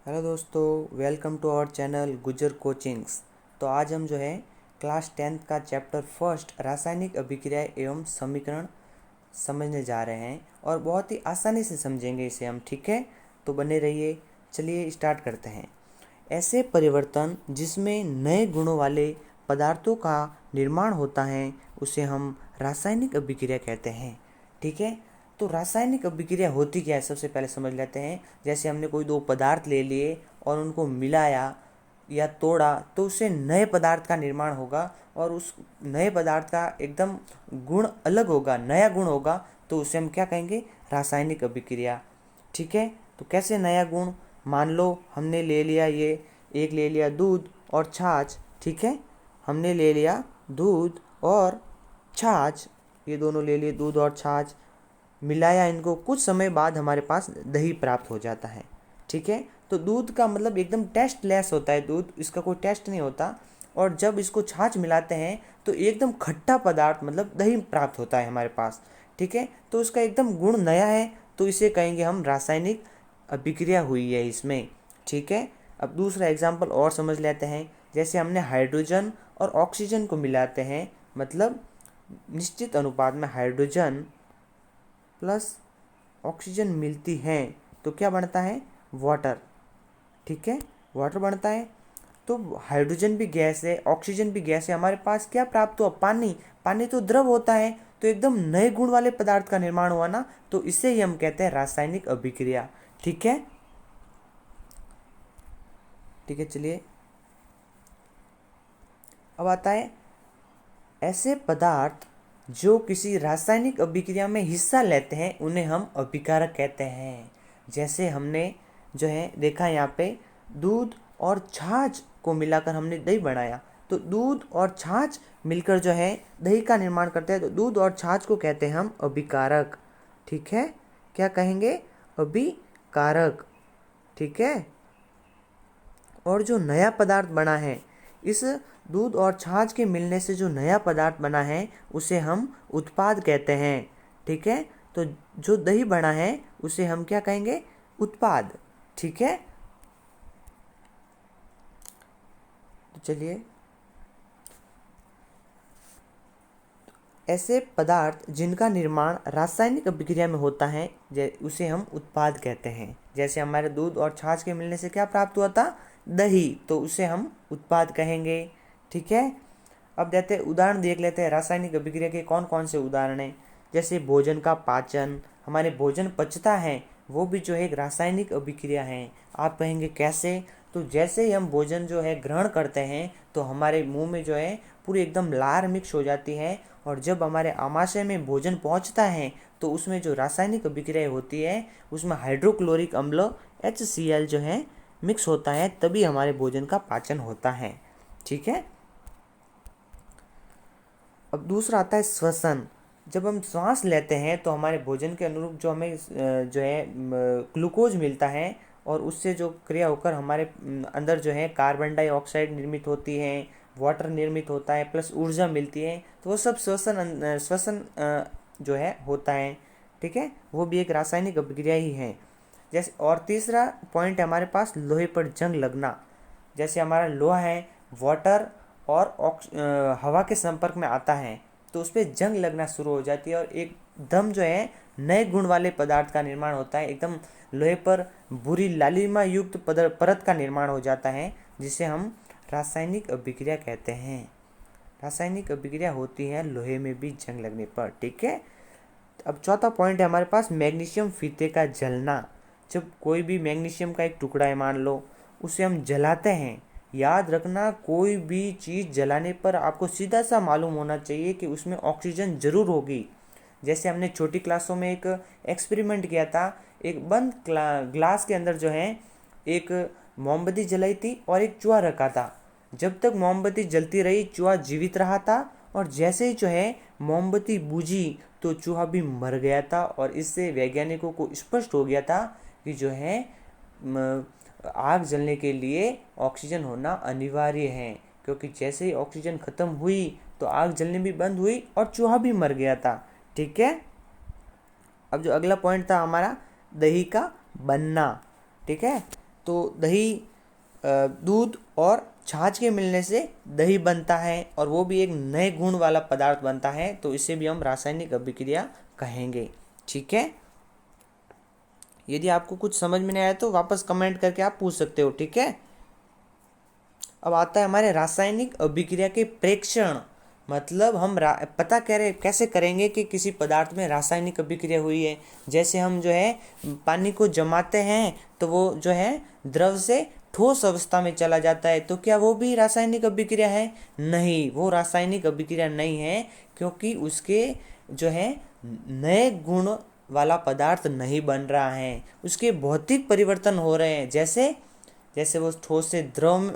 Hello दोस्तों, welcome to our channel गुजर coachings. तो आज हम जो है क्लास 10th का चैप्टर फर्स्ट रासायनिक अभिक्रिया एवं समीकरण समझने जा रहे हैं और बहुत ही आसानी से समझेंगे इसे हम। ठीक है, तो बने रहिए। चलिए स्टार्ट करते हैं। ऐसे परिवर्तन जिसमें नए गुणों वाले पदार्थों का निर्माण होता है उसे हम रासायनिक अभिक्रिया कहते हैं। ठीक है, तो रासायनिक अभिक्रिया होती क्या है सबसे पहले समझ लेते हैं। जैसे हमने कोई दो पदार्थ ले लिए और उनको मिलाया या तोड़ा तो उससे नए पदार्थ का निर्माण होगा और उस नए पदार्थ का एकदम गुण अलग होगा, नया गुण होगा, तो उसे हम क्या कहेंगे? रासायनिक अभिक्रिया। ठीक है, तो कैसे नया गुण? मान लो हमने ले लिया एक ले लिया दूध और छाछ। ठीक है, हमने ले लिया दूध और छाछ, ये दोनों ले लिए दूध और छाछ, मिलाया इनको, कुछ समय बाद हमारे पास दही प्राप्त हो जाता है। ठीक है, तो दूध का मतलब एकदम टेस्ट लेस होता है, दूध इसका कोई टेस्ट नहीं होता। और जब इसको छाछ मिलाते हैं तो एकदम खट्टा पदार्थ मतलब दही प्राप्त होता है हमारे पास। ठीक है, तो उसका एकदम गुण नया है, तो इसे कहेंगे हम रासायनिक अभिक्रिया हुई है इसमें। ठीक है, अब दूसरा एग्जाम्पल और समझ लेते हैं। जैसे हमने हाइड्रोजन और ऑक्सीजन को मिलाते हैं, मतलब निश्चित अनुपात में हाइड्रोजन प्लस ऑक्सीजन मिलती है तो क्या बनता है? वाटर। ठीक है, वाटर बनता है। तो हाइड्रोजन भी गैस है, ऑक्सीजन भी गैस है, हमारे पास क्या प्राप्त हुआ? पानी। पानी तो द्रव होता है, तो एकदम नए गुण वाले पदार्थ का निर्माण हुआ ना, तो इसे ही हम कहते हैं रासायनिक अभिक्रिया। ठीक है, ठीक है, चलिए अब आता है ऐसे पदार्थ जो किसी रासायनिक अभिक्रिया में हिस्सा लेते हैं उन्हें हम अभिकारक कहते हैं। जैसे हमने जो है देखा यहाँ पे दूध और छाछ को मिलाकर हमने दही बनाया, तो दूध और छाछ मिलकर जो है दही का निर्माण करते हैं, तो दूध और छाछ को कहते हैं हम अभिकारक। ठीक है, क्या कहेंगे? अभिकारक। ठीक है, और जो नया पदार्थ बना है, इस दूध और छाछ के मिलने से जो नया पदार्थ बना है उसे हम उत्पाद कहते हैं। ठीक है, तो जो दही बना है उसे हम क्या कहेंगे? उत्पाद। ठीक है, तो चलिए ऐसे पदार्थ जिनका निर्माण रासायनिक अभिक्रिया में होता है उसे हम उत्पाद कहते हैं। जैसे हमारे दूध और छाछ के मिलने से क्या प्राप्त हुआ था? दही, तो उसे हम उत्पाद कहेंगे। ठीक है, अब देते उदाहरण देख लेते हैं रासायनिक अभिक्रिया के कौन कौन से उदाहरण हैं। जैसे भोजन का पाचन, हमारे भोजन पचता है, वो भी जो है एक रासायनिक अभिक्रिया है। आप कहेंगे कैसे? तो जैसे ही हम भोजन जो है ग्रहण करते हैं तो हमारे मुंह में जो है पूरी एकदम लार मिक्स हो जाती है, और जब हमारे आमाशय में भोजन पहुंचता है तो उसमें जो रासायनिक अभिक्रिया होती है उसमें हाइड्रोक्लोरिक अम्ल HCl जो है मिक्स होता है, तभी हमारे भोजन का पाचन होता है। ठीक है, अब दूसरा आता है श्वसन। जब हम श्वास लेते हैं तो हमारे भोजन के अनुरूप जो हमें जो है ग्लूकोज मिलता है, और उससे जो क्रिया होकर हमारे अंदर जो है कार्बन डाइऑक्साइड निर्मित होती है, वाटर निर्मित होता है, प्लस ऊर्जा मिलती है, तो वो सब श्वसन जो है होता है। ठीक है, वो भी एक रासायनिक अभिक्रिया ही है। जैसे और तीसरा पॉइंट है हमारे पास लोहे पर जंग लगना। जैसे हमारा लोहा है, वाटर और हवा के संपर्क में आता है तो उस पर जंग लगना शुरू हो जाती है और एकदम जो है नए गुण वाले पदार्थ का निर्माण होता है। एकदम लोहे पर बुरी लालिमा युक्त परत का निर्माण हो जाता है, जिसे हम रासायनिक अभिक्रिया कहते हैं। रासायनिक अभिक्रिया होती है लोहे में भी जंग लगने पर। ठीक है, अब चौथा पॉइंट है हमारे पास मैग्नीशियम फीते का जलना। जब कोई भी मैग्नीशियम का एक टुकड़ा है मान लो, उसे हम जलाते हैं, याद रखना कोई भी चीज़ जलाने पर आपको सीधा सा मालूम होना चाहिए कि उसमें ऑक्सीजन जरूर होगी। जैसे हमने छोटी क्लासों में एक एक्सपेरिमेंट किया था, एक बंद ग्लास के अंदर जो है एक मोमबत्ती जलाई थी और एक चूहा रखा था। जब तक मोमबत्ती जलती रही चूहा जीवित रहा था, और जैसे ही जो है मोमबत्ती बुझी तो चूहा भी मर गया था। और इससे वैज्ञानिकों को स्पष्ट हो गया था कि जो है आग जलने के लिए ऑक्सीजन होना अनिवार्य है, क्योंकि जैसे ही ऑक्सीजन खत्म हुई तो आग जलने भी बंद हुई और चूहा भी मर गया था। ठीक है, अब जो अगला पॉइंट था हमारा दही का बनना। ठीक है, तो दही दूध और छाछ के मिलने से दही बनता है और वो भी एक नए गुण वाला पदार्थ बनता है, तो इसे भी हम रासायनिक अभिक्रिया कहेंगे। ठीक है, यदि आपको कुछ समझ में नहीं आया तो वापस कमेंट करके आप पूछ सकते हो। ठीक है, अब आता है हमारे रासायनिक अभिक्रिया के प्रेक्षण। मतलब हम पता कैसे करेंगे कि किसी पदार्थ में रासायनिक अभिक्रिया हुई है। जैसे हम जो है पानी को जमाते हैं तो वो जो है द्रव से ठोस अवस्था में चला जाता है, तो क्या वो भी रासायनिक अभिक्रिया है? नहीं, वो रासायनिक अभिक्रिया नहीं है, क्योंकि उसके जो है नए गुण वाला पदार्थ नहीं बन रहा है, उसके भौतिक परिवर्तन हो रहे हैं। जैसे जैसे वो ठोस से द्रव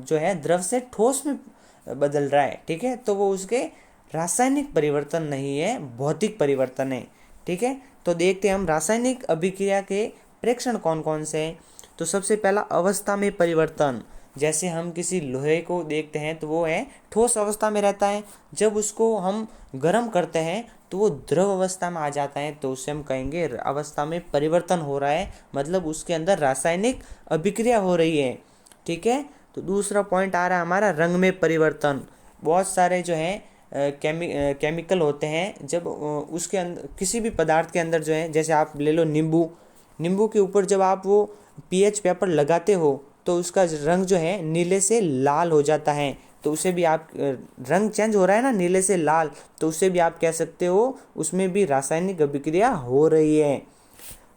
जो है द्रव से ठोस में बदल रहा है। ठीक है, तो वो उसके रासायनिक परिवर्तन नहीं है, भौतिक परिवर्तन है। ठीक है, तो देखते हैं हम रासायनिक अभिक्रिया के प्रेक्षण कौन कौन से हैं। तो सबसे पहला अवस्था में परिवर्तन। जैसे हम किसी लोहे को देखते हैं तो वो है ठोस अवस्था में रहता है, जब उसको हम गर्म करते हैं तो वो द्रव अवस्था में आ जाता है, तो उसे हम कहेंगे अवस्था में परिवर्तन हो रहा है, मतलब उसके अंदर रासायनिक अभिक्रिया हो रही है। ठीक है, तो दूसरा पॉइंट आ रहा है हमारा रंग में परिवर्तन। बहुत सारे जो है केमिकल होते हैं, जब उसके अंदर किसी भी पदार्थ के अंदर जो है, जैसे आप ले लो नींबू के ऊपर जब आप वो पीएच पेपर लगाते हो तो उसका रंग जो है नीले से लाल हो जाता है, तो उसे भी आप रंग चेंज हो रहा है ना नीले से लाल, तो उसे भी आप कह सकते हो उसमें भी रासायनिक अभिक्रिया हो रही है।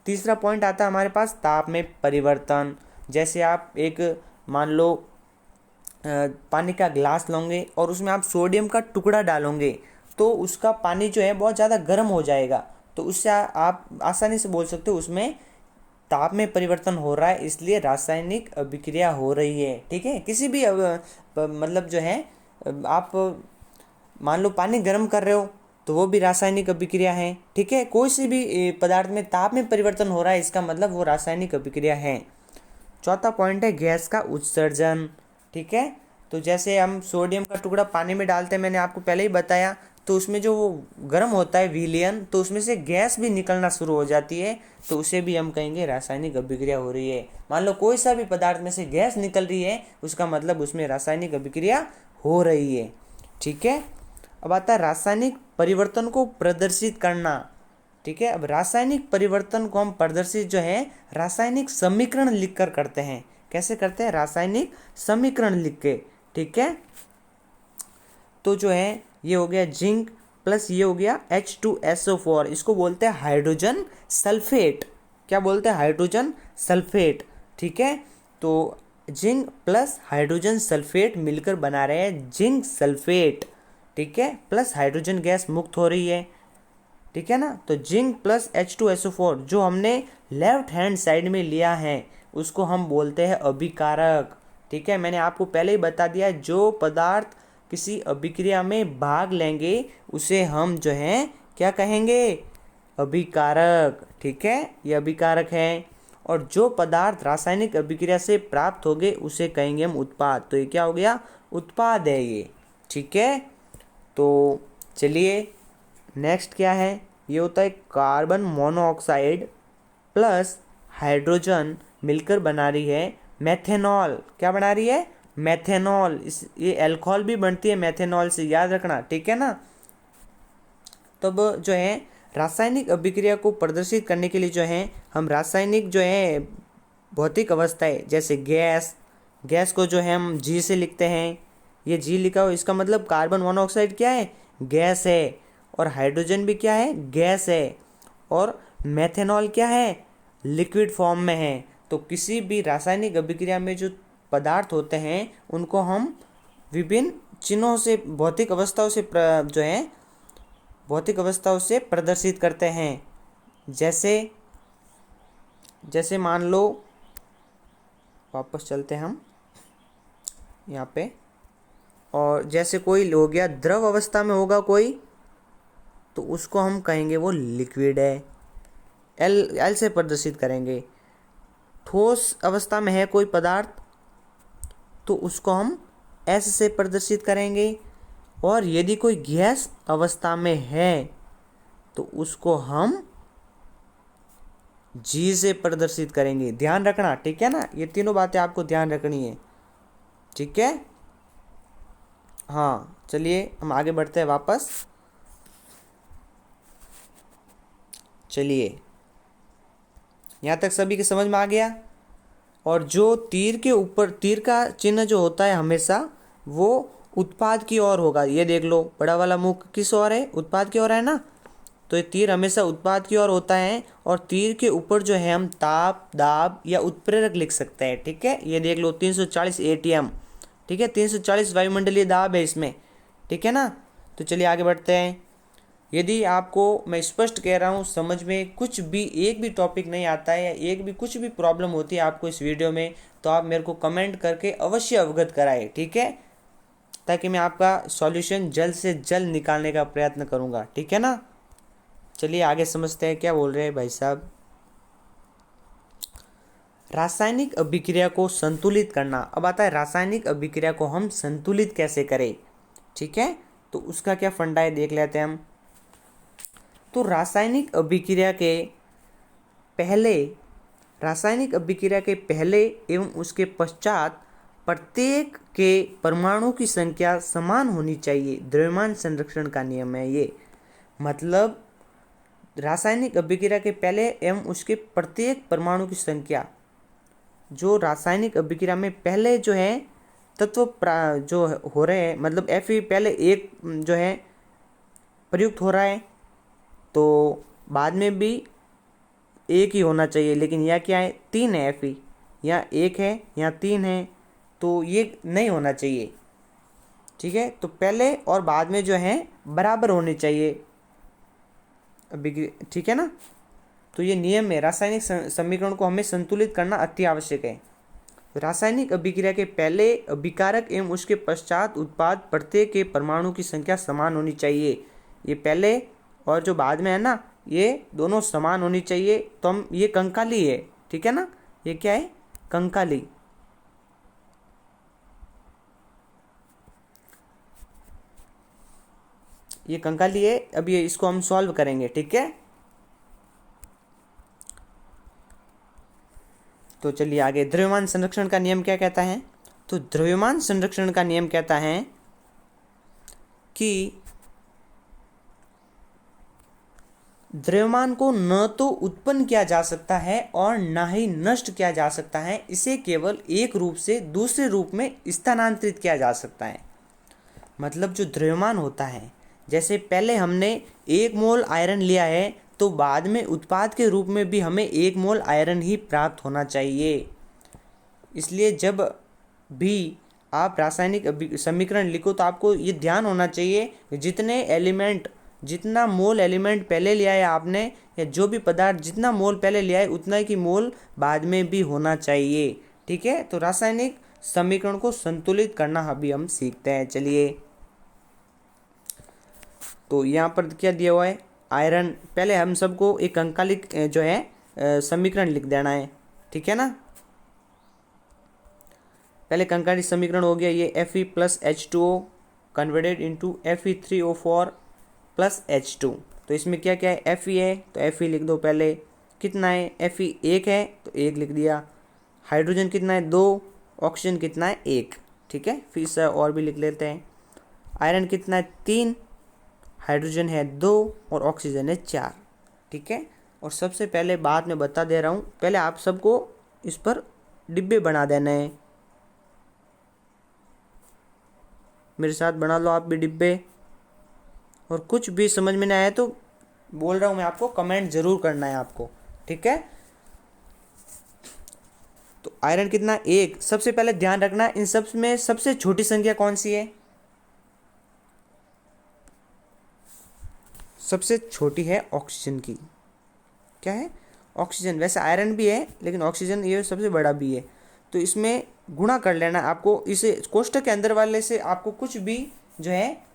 तीसरा पॉइंट आता है हमारे पास ताप में परिवर्तन। जैसे आप एक मान लो पानी का ग्लास लोगे और उसमें आप सोडियम का टुकड़ा डालोगे, तो उसका पानी जो है बहुत ज़्यादा गर्म हो जाएगा, तो उससे आप आसानी से बोल सकते हो उसमें ताप में परिवर्तन हो रहा है, इसलिए रासायनिक अभिक्रिया हो रही है। ठीक है, किसी भी मतलब जो है आप मान लो पानी गर्म कर रहे हो तो वो भी रासायनिक अभिक्रिया है। ठीक है, कोई सी भी पदार्थ में ताप में परिवर्तन हो रहा है, इसका मतलब वो रासायनिक अभिक्रिया है। चौथा पॉइंट है गैस का उत्सर्जन। ठीक है, तो जैसे हम सोडियम का टुकड़ा पानी में डालते हैं, मैंने आपको पहले ही बताया, तो उसमें जो वो गर्म होता है विलयन, तो उसमें से गैस भी निकलना शुरू हो जाती है, तो उसे भी हम कहेंगे रासायनिक अभिक्रिया हो रही है। मान लो कोई सा भी पदार्थ में से गैस निकल रही है, उसका मतलब उसमें रासायनिक अभिक्रिया हो रही है। ठीक है, अब आता है रासायनिक परिवर्तन को प्रदर्शित करना। ठीक है, अब रासायनिक परिवर्तन को हम प्रदर्शित जो है रासायनिक समीकरण लिखकर करते हैं। कैसे करते हैं? रासायनिक समीकरण लिख के। ठीक है, तो जो है ये हो गया जिंक प्लस ये हो गया H2SO4, इसको बोलते हैं हाइड्रोजन सल्फेट। क्या बोलते हैं? Hydrogen sulphate. ठीक है, तो जिंक प्लस हाइड्रोजन सल्फेट मिलकर बना रहे हैं जिंक सल्फेट। ठीक है, प्लस हाइड्रोजन गैस मुक्त हो रही है। ठीक है ना, तो जिंक प्लस H2SO4 जो हमने लेफ्ट हैंड साइड में लिया है उसको हम बोलते हैं अभिकारक। ठीक है, मैंने आपको पहले ही बता दिया, जो पदार्थ किसी अभिक्रिया में भाग लेंगे उसे हम जो है क्या कहेंगे? अभिकारक। ठीक है, ये अभिकारक है, और जो पदार्थ रासायनिक अभिक्रिया से प्राप्त हो गए उसे कहेंगे हम उत्पाद। तो ये क्या हो गया? उत्पाद है ये। ठीक है, तो चलिए नेक्स्ट क्या है? ये होता है कार्बन मोनोऑक्साइड प्लस हाइड्रोजन मिलकर बना रही है मेथेनॉल। क्या बना रही है? मेथेनॉल। ये अल्कोहल भी बनती है मेथेनॉल से, याद रखना। ठीक है ना, तब जो है रासायनिक अभिक्रिया को प्रदर्शित करने के लिए जो है हम रासायनिक जो है भौतिक अवस्थाएं, जैसे गैस को जो है हम G से लिखते हैं। ये G लिखा हो, इसका मतलब कार्बन मोनोऑक्साइड क्या है? गैस है। और हाइड्रोजन भी क्या है? गैस है। और मेथेनॉल क्या है? लिक्विड फॉर्म में है। तो किसी भी रासायनिक अभिक्रिया में जो पदार्थ होते हैं उनको हम विभिन्न चिन्हों से भौतिक अवस्थाओं से जो है भौतिक अवस्थाओं से प्रदर्शित करते हैं। जैसे मान लो, वापस चलते हैं हम यहाँ पे, और जैसे कोई हो गया द्रव अवस्था में होगा कोई, तो उसको हम कहेंगे वो लिक्विड है, एल से प्रदर्शित करेंगे। ठोस अवस्था में है कोई पदार्थ तो उसको हम एस से प्रदर्शित करेंगे, और यदि कोई गैस अवस्था में है तो उसको हम जी से प्रदर्शित करेंगे। ध्यान रखना, ठीक है ना, ये तीनों बातें आपको ध्यान रखनी है, ठीक है। हाँ चलिए हम आगे बढ़ते हैं वापस। चलिए यहाँ तक सभी की समझ में आ गया। और जो तीर के ऊपर तीर का चिन्ह जो होता है हमेशा वो उत्पाद की ओर होगा। ये देख लो, बड़ा वाला मुख किस ओर है? उत्पाद की ओर है ना। तो ये तीर हमेशा उत्पाद की ओर होता है। और तीर के ऊपर जो है हम ताप, दाब या उत्प्रेरक लिख सकते हैं, ठीक है। ये देख लो 340 ATM, ठीक है, 340 वायुमंडलीय दाब है इसमें, ठीक है ना। तो चलिए आगे बढ़ते हैं। यदि आपको मैं स्पष्ट कह रहा हूँ समझ में कुछ भी एक भी टॉपिक नहीं आता है या एक भी कुछ भी प्रॉब्लम होती है आपको इस वीडियो में, तो आप मेरे को कमेंट करके अवश्य अवगत कराएं, ठीक है, ताकि मैं आपका सॉल्यूशन जल्द से जल्द निकालने का प्रयत्न करूँगा, ठीक है ना। चलिए आगे समझते हैं क्या बोल रहे हैं भाई साहब। रासायनिक अभिक्रिया को संतुलित करना। अब आता है रासायनिक अभिक्रिया को हम संतुलित कैसे करें, ठीक है। तो उसका क्या फंडा है देख लेते हैं हम। तो रासायनिक अभिक्रिया के पहले एवं उसके पश्चात प्रत्येक के परमाणु की संख्या समान होनी चाहिए। द्रव्यमान संरक्षण का नियम है ये। मतलब रासायनिक अभिक्रिया के पहले एवं उसके प्रत्येक परमाणु की संख्या, जो रासायनिक अभिक्रिया में पहले जो है तत्व जो हो रहे हैं, मतलब Fe पहले एक जो है प्रयुक्त हो रहा है, तो बाद में भी एक ही होना चाहिए। लेकिन यह क्या है, 3 है Fe, यहाँ 1 है यहाँ 3 है, तो ये नहीं होना चाहिए, ठीक है। तो पहले और बाद में जो है बराबर होने चाहिए अभिक्रिया, ठीक है ना। तो ये नियम है। रासायनिक समीकरण को हमें संतुलित करना अति आवश्यक है। रासायनिक अभिक्रिया के पहले अभिकारक एवं उसके पश्चात उत्पाद प्रत्येक के परमाणु की संख्या समान होनी चाहिए। ये पहले और जो बाद में है ना, ये दोनों समान होनी चाहिए। तो हम ये कंकाली है, ठीक है ना, ये क्या है, कंकाली। ये कंकाली है। अब ये इसको हम सॉल्व करेंगे, ठीक है। तो चलिए आगे। द्रव्यमान संरक्षण का नियम क्या कहता है? तो द्रव्यमान संरक्षण का नियम कहता है कि द्रव्यमान को न तो उत्पन्न किया जा सकता है और न ही नष्ट किया जा सकता है। इसे केवल एक रूप से दूसरे रूप में स्थानांतरित किया जा सकता है। मतलब जो द्रव्यमान होता है, जैसे पहले हमने 1 मोल आयरन लिया है, तो बाद में उत्पाद के रूप में भी हमें 1 मोल आयरन ही प्राप्त होना चाहिए। इसलिए जब भी आप रासायनिक समीकरण लिखो तो आपको ये ध्यान होना चाहिए, जितना मोल एलिमेंट पहले लिया है आपने, या जो भी पदार्थ जितना मोल पहले लिया है उतना ही मोल बाद में भी होना चाहिए, ठीक है। तो रासायनिक समीकरण को संतुलित करना अभी हम सीखते हैं। चलिए, तो यहाँ पर क्या दिया हुआ है, आयरन। पहले हम सबको एक कंकालिक जो है समीकरण लिख देना है, ठीक है ना। पहले कंकालिक समीकरण हो गया ये Fe + H2O converted into Fe3O4 + H2। तो इसमें क्या क्या है, Fe है तो Fe लिख दो पहले। कितना है, Fe 1 है तो 1 लिख दिया। हाइड्रोजन कितना है, 2। ऑक्सीजन कितना है, 1, ठीक है। फिर से और भी लिख लेते हैं। आयरन कितना है, 3। हाइड्रोजन है 2 और ऑक्सीजन है 4, ठीक है। और सबसे पहले बात मैं बता दे रहा हूँ, पहले आप सबको इस पर डिब्बे बना देना है। मेरे साथ बना लो आप भी डिब्बे। और कुछ भी समझ में नहीं आया तो बोल रहा हूँ मैं आपको, कमेंट जरूर करना है आपको, ठीक है। तो आयरन कितना, 1। सबसे पहले ध्यान रखना इन सब में सबसे छोटी संख्या कौन सी है, सबसे छोटी है ऑक्सीजन की। क्या है, ऑक्सीजन। वैसे आयरन भी है लेकिन ऑक्सीजन ये सबसे बड़ा भी है। तो इसमें गुणा कर लेना आपको। इसे कोष्ठक के अंदर वाले से आपको कुछ भी जो है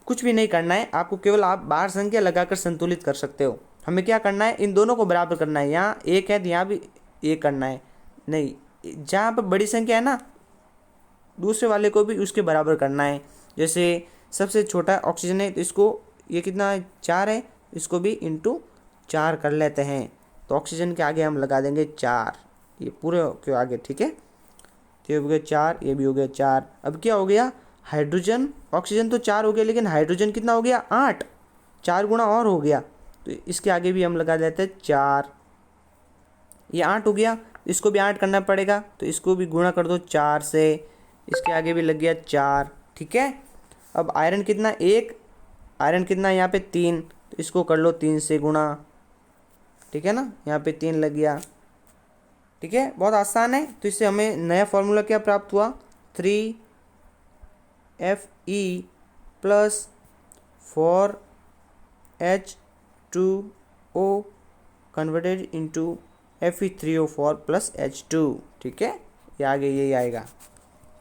कुछ भी नहीं करना है आपको, केवल आप बाहर संख्या लगाकर संतुलित कर सकते हो। हमें क्या करना है, इन दोनों को बराबर करना है। यहाँ 1 है तो यहाँ भी 1 करना है। नहीं, जहाँ पर बड़ी संख्या है ना, दूसरे वाले को भी उसके बराबर करना है। जैसे सबसे छोटा ऑक्सीजन है तो इसको, ये कितना है, 4 है, इसको भी इंटू 4 कर लेते हैं, तो ऑक्सीजन के आगे हम लगा देंगे 4, ये पूरे के आगे, ठीक है। तो ये हो गया 4, ये भी हो गया 4। अब क्या हो गया, हाइड्रोजन, ऑक्सीजन तो 4 हो गया, लेकिन हाइड्रोजन कितना हो गया, 8, 4 गुना और हो गया, तो इसके आगे भी हम लगा देते हैं 4, ये 8 हो गया, इसको भी 8 करना पड़ेगा, तो इसको भी गुणा कर दो 4 से, इसके आगे भी लग गया 4, ठीक है। अब आयरन कितना, 1, आयरन कितना यहाँ पे 3, तो इसको कर लो 3 से गुणा, ठीक है ना, यहाँ पे 3 लग गया, ठीक है, बहुत आसान है। तो इससे हमें नया फॉर्मूला क्या प्राप्त हुआ, 3Fe plus 4H2O converted into Fe3O4 plus H2, ठीक है, ये आगे यही आएगा।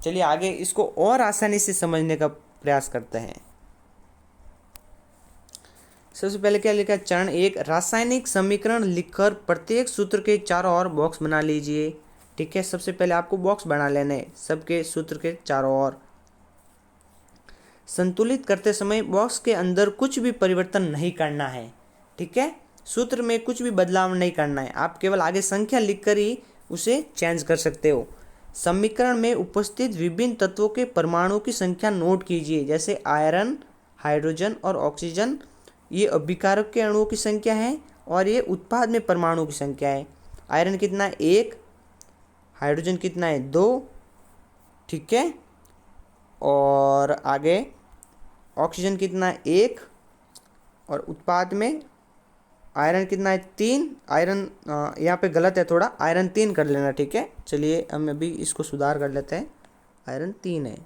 चलिए आगे इसको और आसानी से समझने का प्रयास करते हैं। सबसे पहले क्या लिखा है, चरण 1, रासायनिक समीकरण लिखकर प्रत्येक सूत्र के चारों ओर बॉक्स बना लीजिए, ठीक है। सबसे पहले आपको बॉक्स बना लेने सबके सूत्र के चारों ओर। संतुलित करते समय बॉक्स के अंदर कुछ भी परिवर्तन नहीं करना है, ठीक है, सूत्र में कुछ भी बदलाव नहीं करना है, आप केवल आगे संख्या लिखकर ही उसे चेंज कर सकते हो। समीकरण में उपस्थित विभिन्न तत्वों के परमाणु की संख्या नोट कीजिए, जैसे आयरन, हाइड्रोजन और ऑक्सीजन, ये अभिकारक के अणुओं की संख्या है और ये उत्पाद में परमाणु की संख्या है। आयरन कितना है, 1, हाइड्रोजन कितना है, 2, ठीक है, और आगे ऑक्सीजन कितना है, 1, और उत्पाद में आयरन कितना है, 3, आयरन यहाँ पे गलत है थोड़ा, आयरन 3 कर लेना, ठीक है। चलिए हम अभी इसको सुधार कर लेते हैं, आयरन 3 है,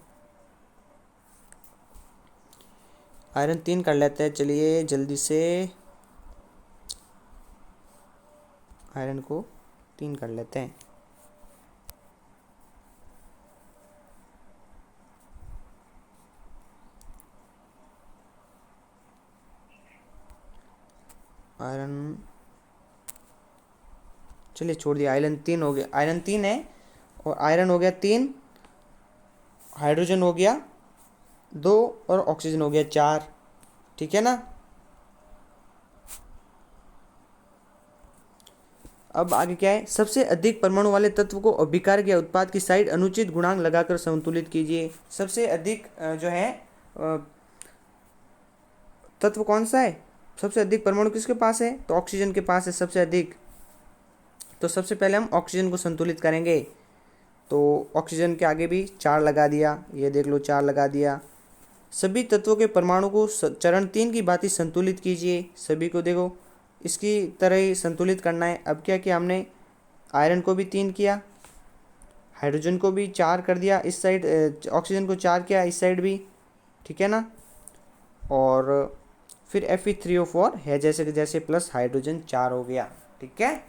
आयरन 3 कर लेते हैं। चलिए जल्दी से आयरन को 3 कर लेते हैं। आयरन, चलिए छोड़ दिया, आयरन 3 हो गया, आयरन 3 है, और आयरन हो गया 3, हाइड्रोजन हो गया 2 और ऑक्सीजन हो गया 4, ठीक है ना। अब आगे क्या है, सबसे अधिक परमाणु वाले तत्व को अभिकारक या उत्पाद की साइड अनुचित गुणांक लगाकर संतुलित कीजिए। सबसे अधिक जो है तत्व कौन सा है, सबसे अधिक परमाणु किसके पास है, तो ऑक्सीजन के पास है सबसे अधिक। तो सबसे पहले हम ऑक्सीजन को संतुलित करेंगे, तो ऑक्सीजन के आगे भी 4 लगा दिया, ये देख लो 4 लगा दिया। सभी तत्वों के परमाणु को चरण 3 की भांति संतुलित कीजिए, सभी को देखो इसकी तरह ही संतुलित करना है। अब क्या किया हमने, आयरन को भी 3 किया, हाइड्रोजन को भी 4 कर दिया, इस साइड ऑक्सीजन को 4 किया, इस साइड भी, ठीक है ना, और फिर Fe3O4 है जैसे जैसे प्लस हाइड्रोजन 4 हो गया, ठीक है।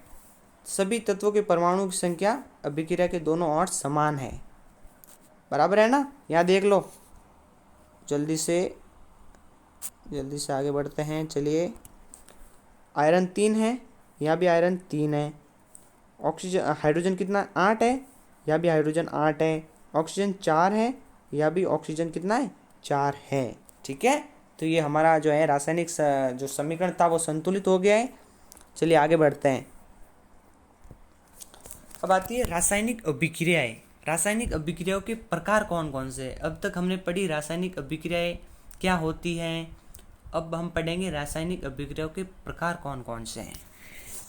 सभी तत्वों के परमाणु की संख्या अभिक्रिया के दोनों ओर समान है, बराबर है ना, यहाँ देख लो। जल्दी से आगे बढ़ते हैं। चलिए आयरन 3 है, यहाँ भी आयरन 3 है, ऑक्सीजन हाइड्रोजन कितना 8 है, यहाँ भी हाइड्रोजन 8 है, ऑक्सीजन 4 है, यहाँ भी ऑक्सीजन कितना है 4 है, ठीक है। तो ये हमारा जो है रासायनिक जो समीकरण था वो संतुलित हो गया है। चलिए आगे बढ़ते हैं। अब आती है रासायनिक अभिक्रियाएं। रासायनिक अभिक्रियाओं के प्रकार कौन कौन से हैं। अब तक हमने पढ़ी रासायनिक अभिक्रियाएं क्या होती हैं, अब हम पढ़ेंगे रासायनिक अभिक्रियाओं के प्रकार कौन कौन से हैं।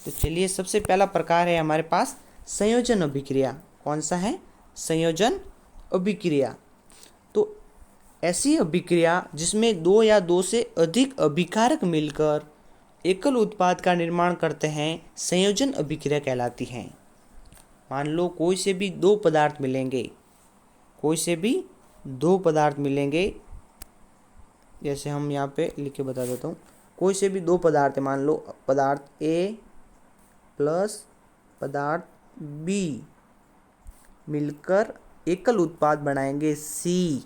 तो चलिए सबसे पहला प्रकार है हमारे पास संयोजन अभिक्रिया। कौन सा है, संयोजन अभिक्रिया। तो ऐसी अभिक्रिया जिसमें 2 या 2 से अधिक अभिकारक मिलकर एकल उत्पाद का निर्माण करते हैं संयोजन अभिक्रिया कहलाती हैं। मान लो कोई से भी 2 पदार्थ मिलेंगे, कोई से भी 2 पदार्थ मिलेंगे, जैसे हम यहाँ पे लिख के बता देता हूँ। कोई से भी 2 पदार्थ है, मान लो पदार्थ A प्लस पदार्थ B मिलकर एकल उत्पाद बनाएंगे C।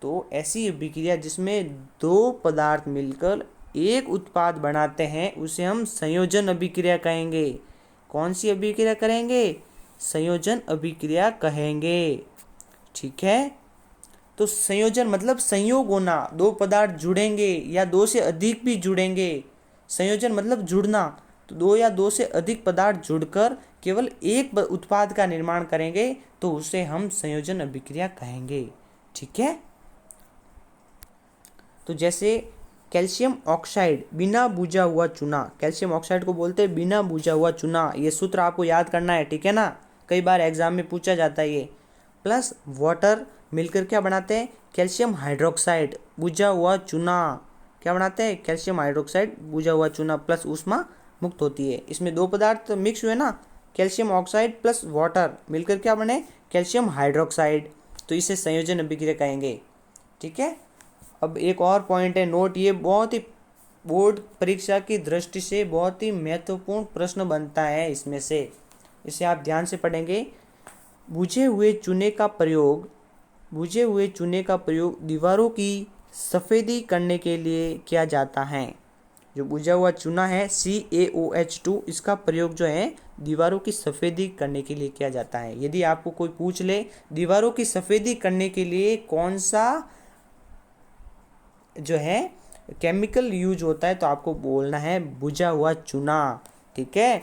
तो ऐसी अभिक्रिया जिसमें 2 पदार्थ मिलकर एक उत्पाद बनाते हैं उसे हम संयोजन अभिक्रिया कहेंगे। कौन सी अभिक्रिया करेंगे, संयोजन अभिक्रिया कहेंगे, ठीक है। तो संयोजन मतलब संयोग होना, 2 पदार्थ जुड़ेंगे या 2 से अधिक भी जुड़ेंगे संयोजन मतलब जुड़ना, तो दो या दो से अधिक पदार्थ जुड़कर केवल एक उत्पाद का निर्माण करेंगे तो उसे हम संयोजन अभिक्रिया कहेंगे। ठीक है, तो जैसे कैल्शियम ऑक्साइड बिना बुझा हुआ चूना, कैल्शियम ऑक्साइड को बोलते हैं बिना बुझा हुआ चूना, ये सूत्र आपको याद करना है। ठीक है ना, कई बार एग्जाम में पूछा जाता है ये। प्लस वाटर मिलकर क्या बनाते हैं, कैल्शियम हाइड्रोक्साइड बुझा हुआ चूना, क्या बनाते हैं, कैल्शियम हाइड्रोक्साइड बुझा हुआ चूना, प्लस ऊष्मा मुक्त होती है। इसमें दो पदार्थ मिक्स हुए ना, कैल्शियम ऑक्साइड प्लस वाटर मिलकर क्या बने, कैल्शियम हाइड्रोक्साइड, तो इसे संयोजन अभिक्रिया कहेंगे। ठीक है, अब एक और पॉइंट है नोट, ये बहुत ही बोर्ड परीक्षा की दृष्टि से बहुत ही महत्वपूर्ण प्रश्न बनता है इसमें से, इसे आप ध्यान से पढ़ेंगे। बुझे हुए चूने का प्रयोग दीवारों की सफ़ेदी करने के लिए किया जाता है। जो बुझा हुआ चूना है CaOH2, इसका प्रयोग जो है दीवारों की सफ़ेदी करने के लिए किया जाता है। यदि आपको कोई पूछ ले दीवारों की सफ़ेदी करने के लिए कौन सा जो है केमिकल यूज होता है, तो आपको बोलना है बुझा हुआ चूना। ठीक है,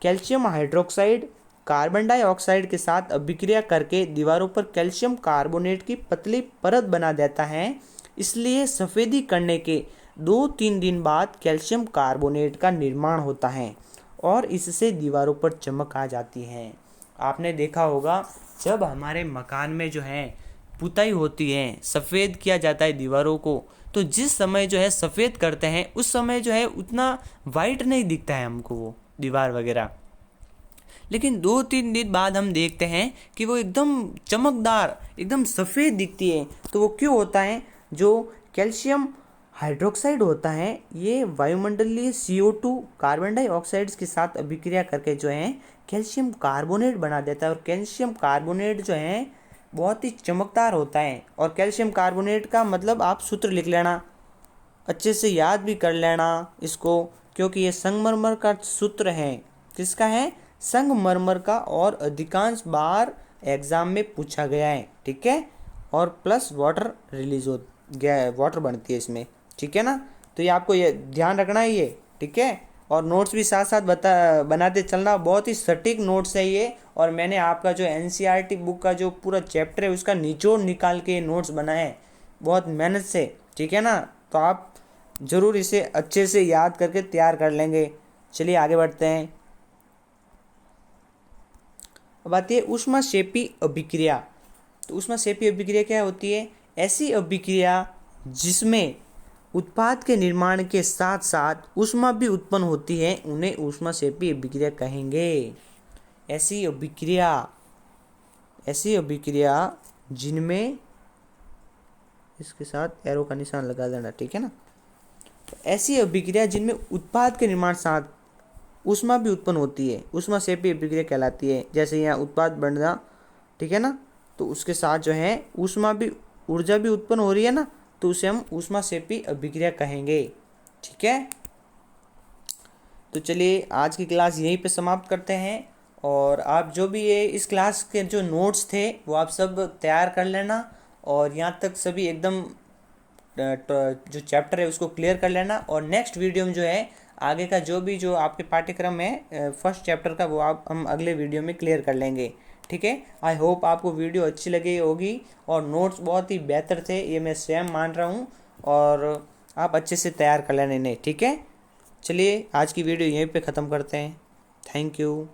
कैल्शियम हाइड्रोक्साइड कार्बन डाइऑक्साइड के साथ अभिक्रिया करके दीवारों पर कैल्शियम कार्बोनेट की पतली परत बना देता है, इसलिए सफ़ेदी करने के 2-3 दिन बाद कैल्शियम कार्बोनेट का निर्माण होता है और इससे दीवारों पर चमक आ जाती है। आपने देखा होगा जब हमारे मकान में जो है पुताई होती है, सफ़ेद किया जाता है दीवारों को, तो जिस समय जो है सफ़ेद करते हैं उस समय जो है उतना वाइट नहीं दिखता है हमको वो दीवार वगैरह, लेकिन 2-3 दिन बाद हम देखते हैं कि वो एकदम चमकदार एकदम सफ़ेद दिखती है। तो वो क्यों होता है, जो कैल्शियम हाइड्रोक्साइड होता है ये वायुमंडलीय CO2 कार्बन डाइऑक्साइड के साथ अभिक्रिया करके जो है कैल्शियम कार्बोनेट बना देता है, और कैल्शियम कार्बोनेट जो है बहुत ही चमकदार होता है। और कैल्शियम कार्बोनेट का मतलब आप सूत्र लिख लेना, अच्छे से याद भी कर लेना इसको, क्योंकि ये संगमरमर का सूत्र है। किसका है, संगमरमर का, और अधिकांश बार एग्जाम में पूछा गया है। ठीक है, और प्लस वाटर रिलीज हो गया, वाटर बनती है इसमें। ठीक है ना, तो ये आपको ये ध्यान रखना है ये। ठीक है, और नोट्स भी साथ साथ बनाते चलना, बहुत ही सटीक नोट्स है ये। और मैंने आपका जो NCERT बुक का जो पूरा चैप्टर है उसका निचोड़ निकाल के नोट्स बनाए हैं बहुत मेहनत से। ठीक है ना, तो आप ज़रूर इसे अच्छे से याद करके तैयार कर लेंगे। चलिए आगे बढ़ते हैं। अब आती है ऊष्माक्षेपी अभिक्रिया। तो ऊष्माक्षेपी अभिक्रिया क्या होती है, ऐसी अभिक्रिया जिसमें उत्पाद के निर्माण के साथ साथ ऊष्मा भी उत्पन्न होती है, उन्हें ऊष्माक्षेपी अभिक्रिया कहेंगे। ऐसी अभिक्रिया जिनमें, इसके साथ एरो का निशान लगा देना। ठीक है ना, तो ऐसी अभिक्रिया जिनमें उत्पाद के निर्माण साथ ऊष्मा भी उत्पन्न होती है ऊष्माक्षेपी अभिक्रिया कहलाती है। जैसे यहाँ उत्पाद बनना, ठीक है ना, तो उसके साथ जो है ऊर्जा भी उत्पन्न हो रही है ना, तो उसे हम ऊष्माक्षेपी अभिक्रिया कहेंगे। ठीक है, तो चलिए आज की क्लास यहीं पे समाप्त करते हैं। और आप जो भी ये इस क्लास के जो नोट्स थे वो आप सब तैयार कर लेना, और यहाँ तक सभी एकदम जो चैप्टर है उसको क्लियर कर लेना। और नेक्स्ट वीडियो में जो है आगे का जो आपके पाठ्यक्रम है फर्स्ट चैप्टर का, वो हम अगले वीडियो में क्लियर कर लेंगे। ठीक है, आई होप आपको वीडियो अच्छी लगी होगी, और नोट्स बहुत ही बेहतर थे ये मैं स्वयं मान रहा हूँ, और आप अच्छे से तैयार कर लेना इन्हें। ठीक है, चलिए आज की वीडियो यहीं पे ख़त्म करते हैं। Thank you.